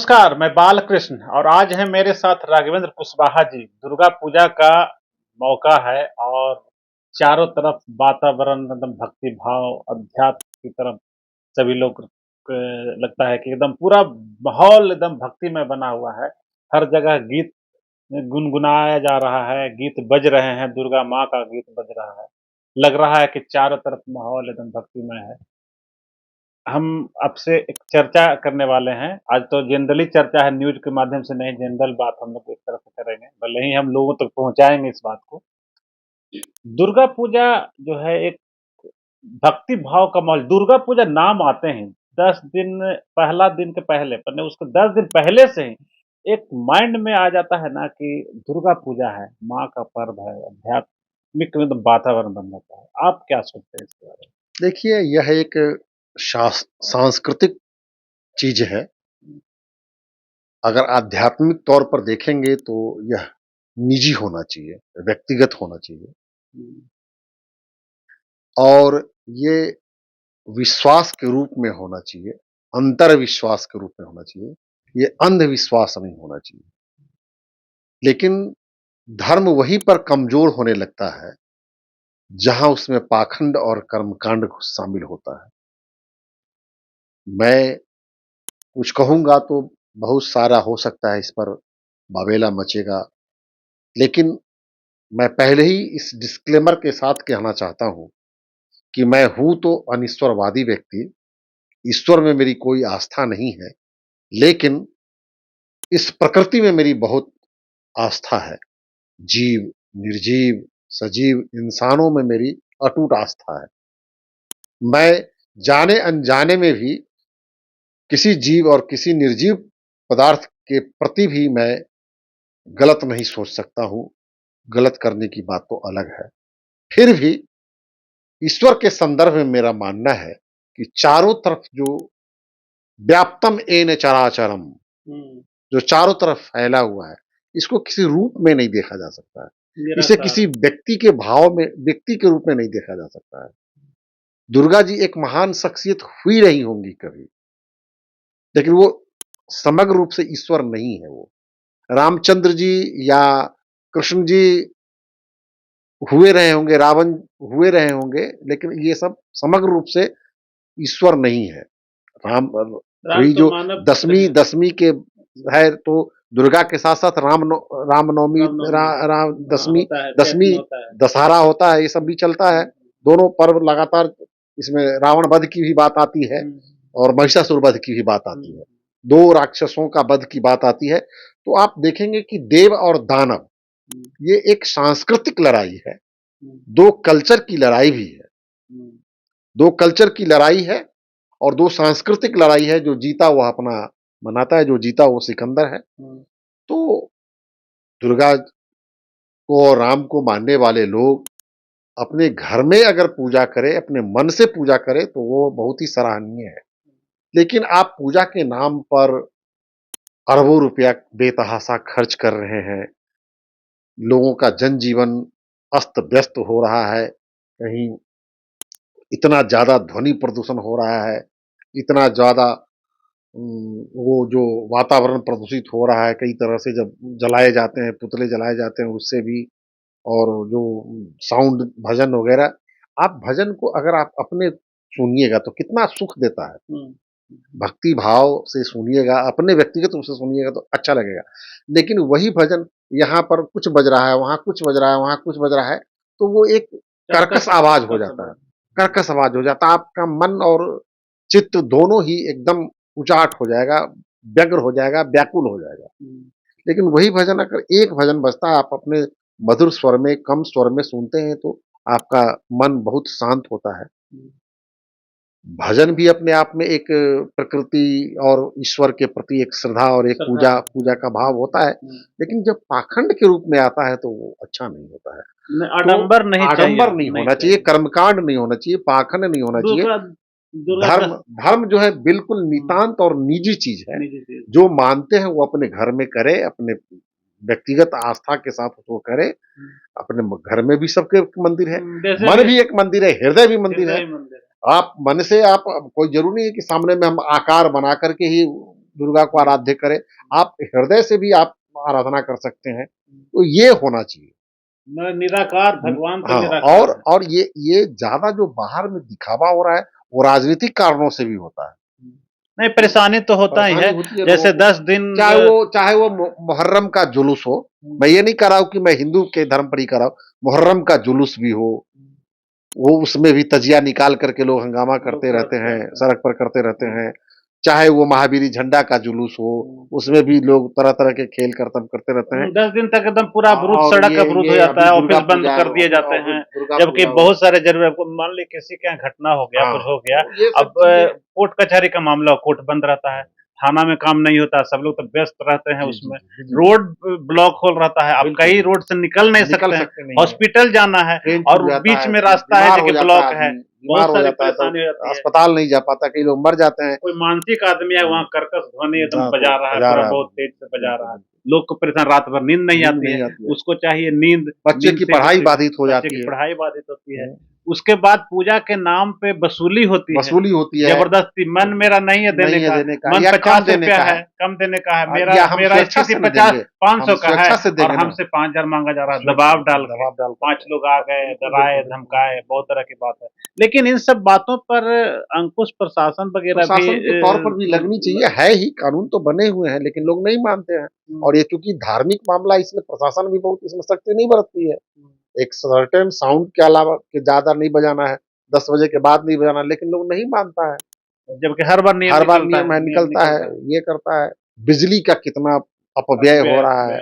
नमस्कार, मैं बालकृष्ण और आज है मेरे साथ राघवेंद्र कुशवाहा जी। दुर्गा पूजा का मौका है और चारों तरफ वातावरण एकदम भक्ति भाव, अध्यात्म की तरफ सभी लोग लगता है कि एकदम पूरा माहौल एकदम भक्तिमय बना हुआ है। हर जगह गीत गुनगुनाया जा रहा है, गीत बज रहे हैं, दुर्गा माँ का गीत बज रहा है। लग रहा है कि चारों तरफ माहौल एकदम भक्तिमय है। हम आपसे एक चर्चा करने वाले हैं। आज तो जनरली चर्चा है न्यूज़ के माध्यम से नहीं, जनरल बात हम लोग एक तरह से करेंगे, भले ही हम लोगों तक पहुँचाएँगे इस बात को। दुर्गा पूजा जो है एक भक्ति भाव का माहौल, दुर्गा पूजा नाम आते ही 10 दिन पहला दिन के पहले पहले उसके 10 दिन पहले से ही एक माइंड में आ जाता है ना कि दुर्गा पूजा है, माँ का पर्व है, आध्यात्मिक एकदम वातावरण बन जाता है। आप क्या सोचते हैं इसके बारे में? देखिए, यह एक सांस्कृतिक चीज़ है। अगर आध्यात्मिक तौर पर देखेंगे तो यह निजी होना चाहिए, व्यक्तिगत होना चाहिए हुँ, और ये विश्वास के रूप में होना चाहिए, अंतर्विश्वास के रूप में होना चाहिए। ये अंधविश्वास नहीं होना चाहिए। लेकिन धर्म वहीं पर कमज़ोर होने लगता है, जहाँ उसमें पाखंड और कर्मकांड शामिल होता है। मैं कुछ कहूँगा तो बहुत सारा हो सकता है, इस पर बवेला मचेगा। लेकिन मैं पहले ही इस डिस्क्लेमर के साथ कहना चाहता हूँ कि मैं हूँ तो अनिश्वरवादी व्यक्ति, ईश्वर में मेरी कोई आस्था नहीं है, लेकिन इस प्रकृति में मेरी बहुत आस्था है। जीव, निर्जीव, सजीव इंसानों में मेरी अटूट आस्था है। मैं जाने-अनजाने में भी किसी जीव और किसी निर्जीव पदार्थ के प्रति भी मैं गलत नहीं सोच सकता हूँ, गलत करने की बात तो अलग है। फिर भी ईश्वर के संदर्भ में मेरा मानना है कि चारों तरफ जो व्याप्तम येन चराचरम, हुँ, जो चारों तरफ फैला हुआ है, इसको किसी रूप में नहीं देखा जा सकता है। इसे निराकार किसी व्यक्ति के भाव में, व्यक्ति के रूप में नहीं देखा जा सकता है। दुर्गा जी एक महान शख्सियत हुई नहीं होंगी कभी, लेकिन वो समग्र रूप से ईश्वर नहीं है वो। रामचंद्र जी या कृष्ण जी हुए रहे होंगे, रावण हुए रहे होंगे, लेकिन ये सब समग्र रूप से ईश्वर नहीं है। राम राम वही तो जो मानव पुत्र दसवीं हैं, दसवीं के है, तो दुर्गा के साथ-साथ रामनवमी, रा रामनवमी राम हाँ, दशमी होता है, चैत्र दशमी में होता है। दशहरा होता है, ये सब भी चलता है। हुँ, दोनों पर्व लगातार, इसमें रावण वध की भी बात आती है हुँ, और महिषासुर वध की भी बात हुँ, आती है। 2 राक्षसों का वध की बात आती है। तो आप देखेंगे कि देव और दानव, हुँ, ये एक सांस्कृतिक लड़ाई है, हुँ, 2 कल्चर की लड़ाई भी है। हुँ, 2 कल्चर की लड़ाई है और 2 सांस्कृतिक लड़ाई है। जो जीता वह अपना मनाता है, जो जीता वो सिकंदर है। हुँ, तो दुर्गा को और राम को मानने वाले लोग अपने घर में अगर पूजा करें, अपने मन से पूजा करें, तो वो बहुत ही सराहनीय है। लेकिन आप पूजा के नाम पर अरबों रुपया बेतहाशा खर्च कर रहे हैं। लोगों का जनजीवन अस्त-व्यस्त हो रहा है। कहीं इतना ज़्यादा ध्वनि प्रदूषण हो रहा है, इतना ज़्यादा वो जो वातावरण प्रदूषित हो रहा है, कई तरह से जब जलाए जाते हैं, पुतले जलाए जाते हैं उससे भी, और जो साउंड भजन वगैरह, आप भजन को अगर आप अपने सुनिएगा तो कितना सुख देता है। हुँ, भक्ति भाव से सुनिएगा, अपने व्यक्तिगत रूप से सुनिएगा तो अच्छा लगेगा। लेकिन वही भजन यहाँ पर कुछ बज रहा है, वहाँ कुछ बज रहा है, वहाँ कुछ बज रहा है, तो वो एक कर्कश आवाज़ हो कर्कश जाता है। आवाज़। कर्कश आवाज़ हो जाता है, आपका मन और चित्त दोनों ही एकदम उचाट हो जाएगा, व्यग्र हो जाएगा, व्याकुल हो जाएगा। हुँ, लेकिन वही भजन अगर एक भजन बजता है, आप अपने मधुर स्वर में, कम स्वर में सुनते हैं, तो आपका मन बहुत शांत होता है। हुँ, भजन भी अपने आप में एक प्रकृति और ईश्वर के प्रति एक श्रद्धा और एक श्रद्धा पूजा है। पूजा का भाव होता है। हुँ, लेकिन जब पाखंड के रूप में आता है तो वो अच्छा नहीं होता है। नहीं तो आडंबर नहीं चाहिए, आडंबर नहीं नहीं होना चाहिए, चाहिए। कर्मकांड नहीं होना चाहिए, पाखंड नहीं होना चाहिए। दुर्गा दुर्गा धर्म दस धर्म जो है बिल्कुल हुँ, नितांत और निजी चीज़ है। निजी चीज़। जो मानते हैं वो अपने घर में करे, अपने व्यक्तिगत आस्था के साथ उसको करे। हुँ, अपने घर में भी सबके मंदिर है, वैसे मन भी भी एक मंदिर है, हृदय भी मंदिर है। हृदय मंदिर है। आप मन से, आप कोई ज़रूरी नहीं है कि सामने में हम आकार बना कर के ही दुर्गा को आराध्य करें, आप हृदय से भी आप आराधना कर सकते हैं, तो ये होना चाहिए। निराकार भगवान तो हाँ, निराकार है। और ये ज्यादा जो बाहर में दिखावा हो रहा है वो राजनीतिक कारणों से भी होता है। नहीं, परेशानी तो होता ही है। परेशानी होती है लोगों जैसे को, 10 दिन चाहे वो मुहर्रम का जुलूस हो, मैं ये नहीं कह रहा हूं कि मैं हिंदू के धर्म पर ही कर रहा हूं, मुहर्रम का जुलूस भी हो, वो उसमें भी तजिया निकाल करके लोग हंगामा करते रहते हैं, सड़क पर करते रहते हैं। चाहे वो महावीरी झंडा का जुलूस हो, उसमें भी लोग तरह तरह के खेल करतब करते रहते हैं। 10 दिन तक एकदम पूरा अवरुद्ध, और सड़क अवरुद्ध हो ये जाता अभी है, दुर्गा ऑफिस बंद पूजा कर दिए जाते अभी हैं। दुर्गा जबकि पूजा बहुत सारे जरूरत, मान ली किसी के यहाँ घटना हो गया, कुछ हो गया, तो ये सब अब चीजें कोर्ट कचहरी का मामला हो, कोर्ट बंद रहता है, थाना में काम नहीं होता, सब लोग तो व्यस्त रहते हैं उसमें, रोड ब्लॉक हो रहता है, आप कई रोड से निकल नहीं सकते हैं, हॉस्पिटल जाना है ट्रेन और छूट जाता बीच है, में रास्ता है बीमार जो हो कि जाता ब्लॉक है है, आदमी, बीमार बहुत हो सारी जाता है तो परेशानी हो जाती है। अस्पताल नहीं जा पाता, कई लोग मर जाते हैं। कोई मानसिक आदमी है वहाँ कर्कश ध्वनि एकदम हाँ, बजा रहा है, बजा पूरा रहा बहुत है, तेज से बजा रहा है, लोग को परेशान, रात भर नींद नहीं आती है, उसको चाहिए नींद, बच्चे नींद की से पढ़ाई बच्चे बाधित हो बच्चे जाती की है, पढ़ाई बाधित होती है। उसके बाद पूजा के नाम पे वसूली होती है, वसूली होती है, जबरदस्ती, मन मेरा नहीं है देने का, मन या कम 50 देने रुपया का है, कम देने का है, मेरा या हम मेरा स्वेच्छा स्थिति से न 50 देंगे, 500 हम का है स्वेच्छा से और देंगे ना, हमसे 5000 मांगा जा रहा है, दबाव दबाव डाल के 5 लोग आ गए, बिल्कुल, डराए बिल्कुल, धमकाए, बहुत तरह की बात है। लेकिन इन सब बातों पर अंकुश प्रशासन वगैरह भी प्रशासन के तौर पर भी लगनी चाहिए, है ही, कानून तो बने हुए हैं, लेकिन लोग नहीं मानते हैं। और ये चूंकि धार्मिक मामला, इसलिए प्रशासन भी बहुत इसमें सख्ती नहीं बरतती है। एक सर्टेन साउंड के अलावा के ज्यादा नहीं बजाना है, 10 बजे के बाद नहीं बजाना, लेकिन लोग नहीं मानता है। जबकि हर बार नियम हर बार निकलता नियम है, है, नियम निकलता है, निकलता है। ये करता है। बिजली का कितना अपव्यय हो रहा है,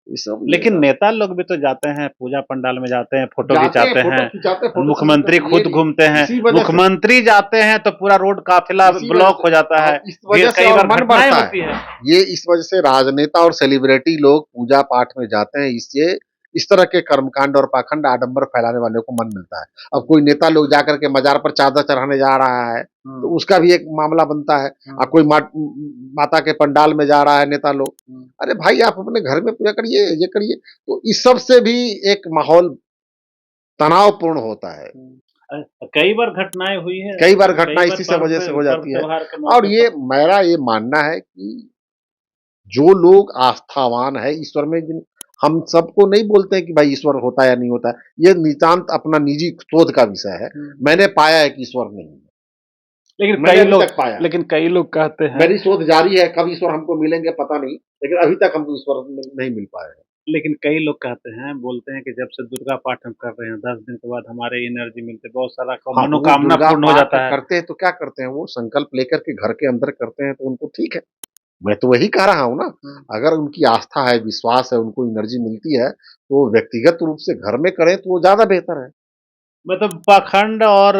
ये सब लेकिन नेता लोग भी तो जाते हैं, पूजा पंडाल में जाते हैं, फोटो जाते हैं, खिंचाते फोटो हैं, खिंचाते हैं, फोटो मुख्यमंत्री ये खुद घूमते हैं, इसी वजह से मुख्यमंत्री जाते हैं तो पूरा रोड काफिला इसी वजह ब्लॉक से हो जाता है, इस वजह से कई और बार मन घटनाएं बढ़ता होती है। है। ये इस वजह से राजनेता और सेलिब्रिटी लोग पूजा पाठ में जाते हैं, इससे इस तरह के कर्मकांड और पाखंड आडंबर फैलाने वालों को मन मिलता है। अब कोई नेता लोग जाकर के मजार पर चादर चढ़ाने जा रहा है तो उसका भी एक मामला बनता है। कोई माता के पंडाल में जा रहा है नेता लोग, अरे भाई आप अपने घर में पूजा करिए, ये करिए। तो इस सब से भी एक माहौल तनावपूर्ण होता है। कई बार घटनाएं हुई है, कई बार घटना इसी से वजह से हो जाती है। और ये मेरा ये मानना है कि जो लोग आस्थावान है ईश्वर में, जिन हम सबको नहीं बोलते हैं कि भाई ईश्वर होता है या नहीं होता है, ये नितांत अपना निजी शोध का विषय है। मैंने पाया है कि ईश्वर नहीं है, लेकिन कई लोग कहते हैं, मेरी शोध जारी है, कब ईश्वर हमको मिलेंगे पता नहीं, लेकिन अभी तक हमको ईश्वर नहीं मिल पाए हैं। लेकिन कई लोग कहते हैं, बोलते हैं कि जब से दुर्गा पाठ हम कर रहे हैं 10 दिन के बाद हमारे एनर्जी मिलते, बहुत सारा मनोकामना पूर्ण हो जाता है। करते हैं तो क्या करते हैं, वो संकल्प लेकर के घर के अंदर करते हैं तो उनको ठीक है। मैं तो वही कह रहा हूं ना, अगर उनकी आस्था है, विश्वास है, उनको एनर्जी मिलती है तो व्यक्तिगत रूप से घर में करें तो वो ज्यादा बेहतर है। मतलब पाखंड और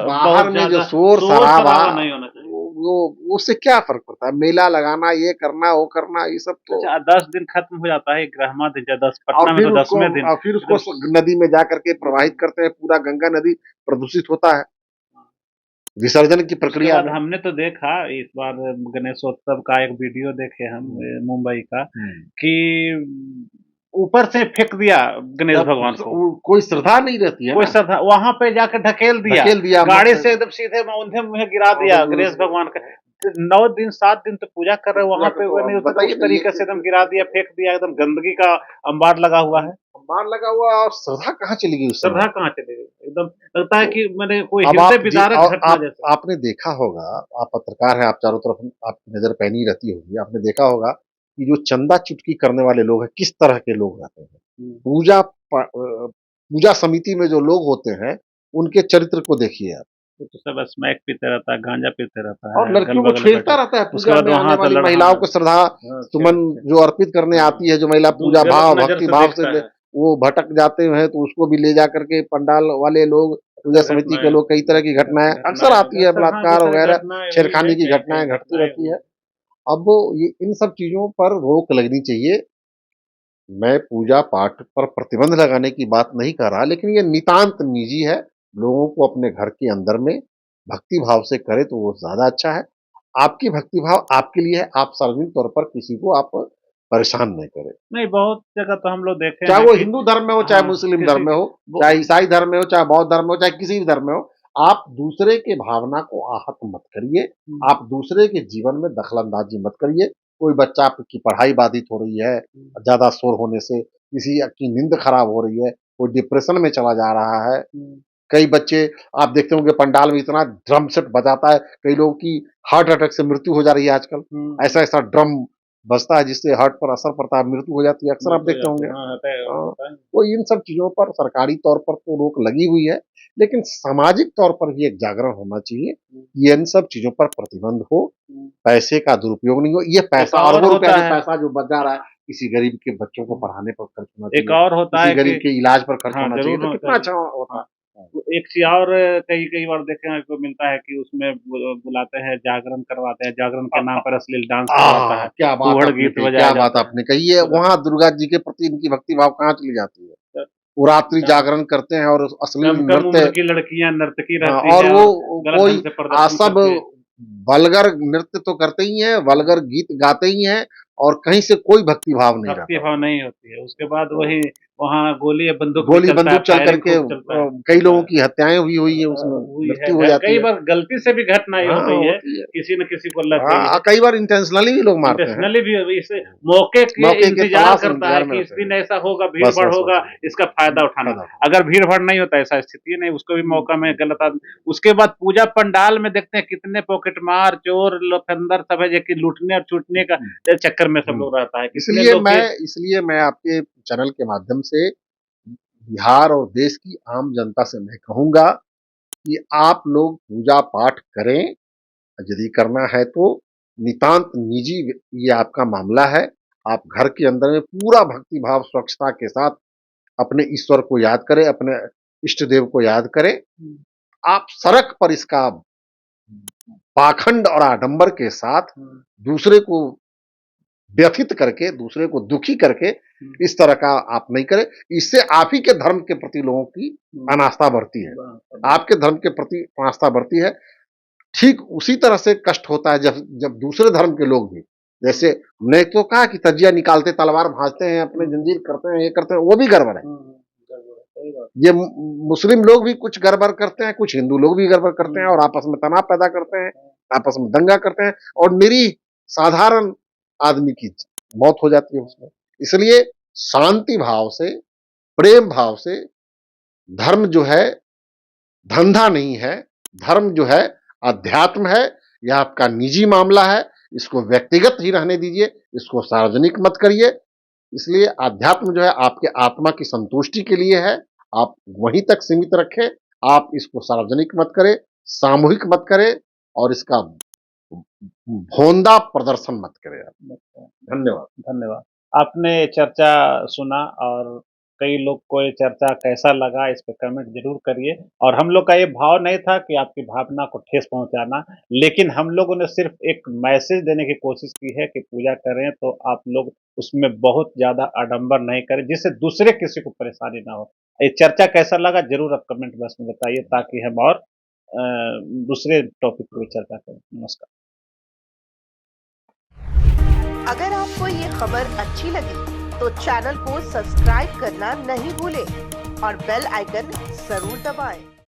बाहर में जो शोर शराबा नहीं होना चाहिए। वो उससे क्या फर्क पड़ता है, मेला लगाना, ये करना, वो करना, ये सब तो 10 दिन खत्म हो जाता है, ग्रहमा दिन 10, पटना में तो 10वें दिन, और फिर उसको नदी में जाकर के प्रवाहित करते हैं, पूरा गंगा नदी प्रदूषित होता है विसर्जन की प्रक्रिया में। हमने तो देखा इस बार गणेशोत्सव का एक वीडियो देखे हम मुंबई का, कि ऊपर से फेंक दिया गणेश भगवान को, कोई श्रद्धा नहीं रहती है, कोई श्रद्धा, वहां पे जाकर ढकेल दिया गाड़ी से, एकदम सीधे मुंह गिरा दिया गणेश भगवान का। 9 दिन 7 दिन तो पूजा कर रहे, वहां पे वो नहीं होता, उस तरीके से एकदम गिरा दिया, फेंक दिया, एकदम गंदगी का अंबार लगा हुआ है, अंबार लगा हुआ। और श्रद्धा कहाँ चली गई, श्रद्धा कहाँ चली गई, एकदम लगता है कि मैंने कोई हृदय विदारक घटना जैसा। आपने देखा होगा, आप पत्रकार हैं, आप चारों तरफ आपकी नजर पैनी रहती होगी, आपने देखा होगा कि जो चंदा चुटकी करने वाले लोग हैं, किस तरह के लोग रहते हैं। पूजा समिति में जो लोग होते हैं उनके चरित्र को देखिए आप, तो सब स्मैक पीते रहता है, गांजा पीते रहता है, और लड़कियों को छेड़ता रहता है। पूजा में आने वाली महिलाओं को श्रद्धा सुमन जो अर्पित करने आती है, जो महिला पूजा भाव भक्ति भाव से वो भटक जाते हैं, तो उसको भी ले जा करके पंडाल वाले लोग, पूजा समिति के लोग, कई तरह की घटनाएं अक्सर आती है, बलात्कार वगैरह छेड़खानी की घटनाएं घटती रहती है। अब ये इन सब चीजों पर रोक लगनी चाहिए। मैं पूजा पाठ पर प्रतिबंध लगाने की बात नहीं कर रहा, लेकिन ये नितांत निजी है, लोगों को अपने घर के अंदर में भक्ति भाव से करे तो वो ज्यादा अच्छा है। आपकी भक्ति भाव आपके लिए है, आप सार्वजनिक तौर पर किसी को आप परेशान नहीं करें। नहीं, बहुत जगह तो हम लोग देखे, चाहे वो हिंदू धर्म में हो, चाहे मुस्लिम धर्म में हो, चाहे ईसाई धर्म में हो, चाहे बौद्ध धर्म में हो, चाहे किसी भी धर्म में हो, आप दूसरे के भावना को आहत मत करिए, आप दूसरे के जीवन में दखल-अंदाज़ी मत करिए। कोई बच्चा की पढ़ाई बाधित हो रही है, ज़्यादा शोर होने से, किसी की नींद खराब हो रही है, कोई डिप्रेशन में चला जा रहा है। कई बच्चे आप देखते होंगे पंडाल में इतना ड्रम सेट बजाता है, कई लोगों की हार्ट अटैक से मृत्यु हो जा रही है आजकल। ऐसा-ऐसा ड्रम बजता है जिससे हार्ट पर असर पड़ता है, मृत्यु हो जाती है, अक्सर आप देखते होंगे। तो इन सब चीज़ों पर सरकारी तौर पर तो रोक लगी हुई है, लेकिन सामाजिक तौर पर भी एक जागरण होना चाहिए, कि इन सब चीज़ों पर प्रतिबंध हो, पैसे का दुरुपयोग नहीं हो। ये पैसा और अरबों रुपए होता का है पैसा जो बच जा रहा है, किसी गरीब के बच्चों को पढ़ाने पर खर्च होना एक चाहिए, और होता किसी है गरीब कि के इलाज पर खर्च हाँ, होना चाहिए, ज़रूर तो होना कितना अच्छा होता। तो एक चीज़ और कई वार देखने को मिलता है कि उसमें बुलाते हैं, जागरण करवाते हैं, जागरण के नाम पर अश्लील डांस करवाता है, क्या बात फूहड़ आपने गीत कही, बजाया क्या बात जाता है। आपने कही है। वहाँ दुर्गा जी के प्रति इनकी भक्ति भाव कहाँ चली जाती है। वो रात्रि कम जागरण करते हैं और अश्लील कम उम्र नृत्य, की लड़कियाँ नर्तकी हाँ, रहती और हैं वो और गलत कोई ढंग से प्रदर्शन सब करती है। वल्गर नृत्य तो करते ही हैं, वल्गर गीत गाते ही हैं और कहीं से कोई भक्ति भाव नहीं भक्ति रहता भाव उसमें। नहीं होती है। उसके बाद वही वहाँ गोली या बंदूक भी गोली चलता है, बंदूक चल फायरिंग करके खूब चलता है। कई लोगों की हत्याएँ भी हुई है उसमें, हुई है। मृत्यु हो जाती कई है। बार गलती से भी घटना ये हो हाँ, गई है, होती है। किसी न किसी को लग गई है। कई बार इंटेंशनली भी लोग मारते हैं। इंटेंशनली भी इस मौके के मौके के इंतज़ार तलाश करता है इंतज़ार में कि इस रहते दिन हैं। ऐसा होगा, बस, भीड़-भाड़ बस, होगा, बस। इसका फ़ायदा उठाना। फायदा अगर भीड़-भाड़ नहीं होता ऐसा स्थिति नहीं, उसको भी मौका में गलत आदमी उसके बाद पूजा पंडाल में देखते हैं कितने पॉकेटमार, चोर, लफंदर सब है जो कि लूटने और छूटने का चक्कर में सब लोग रहता है। कितने लोग के इसलिए मैं आपके चैनल के माध्यम से बिहार और देश की आम जनता से मैं कहूँगा कि आप लोग पूजा-पाठ करें, यदि करना है तो नितांत निजी ये आपका मामला है। आप घर के अंदर में पूरा भक्ति भाव, स्वच्छता के साथ अपने ईश्वर को याद करें, अपने इष्ट देव को याद करें। आप सड़क पर इसका पाखंड और आडंबर के साथ दूसरे को व्यथित करके, दूसरे को दुखी करके इस तरह का आप नहीं करें। इससे आप ही के धर्म के प्रति लोगों की अनास्था बढ़ती है। आपके धर्म के प्रति आस्था बढ़ती है। ठीक उसी तरह से कष्ट होता है जब दूसरे धर्म के लोग भी, जैसे हमने तो कहा कि तजिया निकालते, तलवार भांजते हैं, अपने जंजीर करते हैं, ये करते हैं, वो भी गड़बड़ है। ये मुस्लिम लोग भी कुछ गड़बड़ करते हैं, कुछ हिंदू लोग भी गड़बड़ करते हैं और आपस में तनाव पैदा करते हैं, आपस में दंगा करते हैं और निरीह साधारण आदमी की मौत हो जाती है उसमें। इसलिए शांति भाव से, प्रेम भाव से, धर्म जो है धंधा नहीं है, धर्म जो है अध्यात्म है, यह आपका निजी मामला है, इसको व्यक्तिगत ही रहने दीजिए, इसको सार्वजनिक मत करिए। इसलिए अध्यात्म जो है आपके आत्मा की संतुष्टि के लिए है, आप वहीं तक सीमित रखें, आप इसको सार्वजनिक मत करें, सामूहिक मत करें और इसका भोंदा प्रदर्शन मत करें आप। धन्यवाद। धन्यवाद। आपने चर्चा सुना और कई लोग को ये चर्चा कैसा लगा इस पे कमेंट ज़रूर करिए और हम लोग का ये भाव नहीं था कि आपकी भावना को ठेस पहुँचाना, लेकिन हम लोगों ने सिर्फ़ एक मैसेज देने की कोशिश की है कि पूजा करें तो आप लोग उसमें बहुत ज़्यादा आडंबर नहीं करें, जिससे दूसरे किसी को परेशानी ना हो। ये चर्चा कैसा लगा ज़रूर आप कमेंट बॉक्स में बताइए ताकि हम और दूसरे टॉपिक पे भी चर्चा करें। नमस्कार। अगर आपको ये खबर अच्छी लगी तो चैनल को सब्सक्राइब करना नहीं भूलें और बेल आइकन जरूर दबाएं।